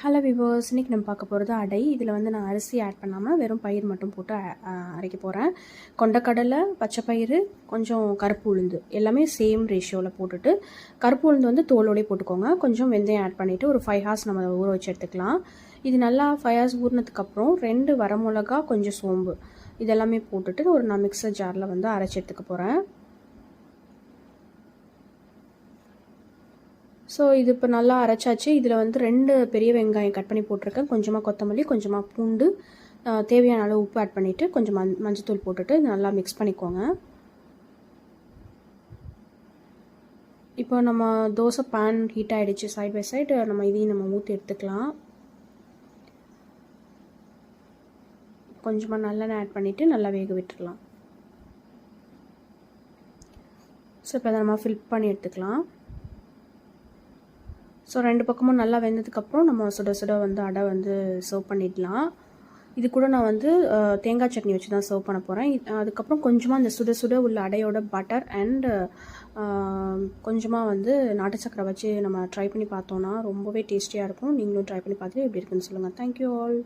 Hello viewers, இன்றைக்கி நம்ம பார்க்க போகிறது அடை. இதில் வந்து நான் அரிசி ஆட் பண்ணாமல் வெறும் பயிர் மட்டும் போட்டு அரைக்க போகிறேன். கொண்டக்கடலை, பச்சை பயிறு, கொஞ்சம் கருப்பு உளுந்து எல்லாமே சேம் ரேஷியோவில் போட்டுட்டு, கருப்பு உளுந்து வந்து தோலோடே போட்டுக்கோங்க. கொஞ்சம் வெந்தயம் ஆட் பண்ணிவிட்டு ஒரு 5 ஹார்ஸ் நம்ம ஊற வச்சு எடுத்துக்கலாம். இது நல்லா 5 ஹார்ஸ் ஊறினதுக்கப்புறம் 2 வரமிளகா, கொஞ்சம் சோம்பு இதெல்லாமே போட்டுட்டு நான் மிக்சர் ஜாரில் வந்து அரைச்சி எடுத்துக்க போகிறேன். ஸோ இது இப்போ நல்லா அரைச்சாச்சு. இதில் வந்து 2 பெரிய வெங்காயம் கட் பண்ணி போட்டிருக்கேன். கொஞ்சமாக கொத்தமல்லி, கொஞ்சமாக பூண்டு, தேவையான அளவு உப்பு ஆட் பண்ணிவிட்டு கொஞ்சம் மஞ்சத்தூள் போட்டுட்டு நல்லா மிக்ஸ் பண்ணிக்கோங்க. இப்போ நம்ம தோசை பேன் ஹீட் ஆகிடுச்சு. சைட் பை சைடு இதையும் நம்ம ஊற்றி எடுத்துக்கலாம். கொஞ்சமாக நல்லெண்ணெய் ஆட் பண்ணிவிட்டு நல்லா வேக விட்டுடலாம். ஸோ இப்போ அதை நம்ம ஃபில் பண்ணி எடுத்துக்கலாம். ஸோ 2 பக்கமும் நல்லா வெந்ததுக்கப்புறம் நம்ம சுட சுட வந்து அடை வந்து சர்வ் பண்ணிடலாம். இது கூட நான் வந்து தேங்காய் சட்னி வச்சு தான் சர்வ் பண்ண போகிறேன். அதுக்கப்புறம் கொஞ்சமாக அந்த சுட சுட உள்ள அடையோட பட்டர் அண்ட் கொஞ்சமாக வந்து நாட்டு சக்கரை வச்சு நம்ம ட்ரை பண்ணி பார்த்தோன்னா ரொம்பவே டேஸ்டியாக இருக்கும். நீங்களும் ட்ரை பண்ணி பார்த்துட்டு எப்படி இருக்குன்னு சொல்லுங்கள். Thank you all.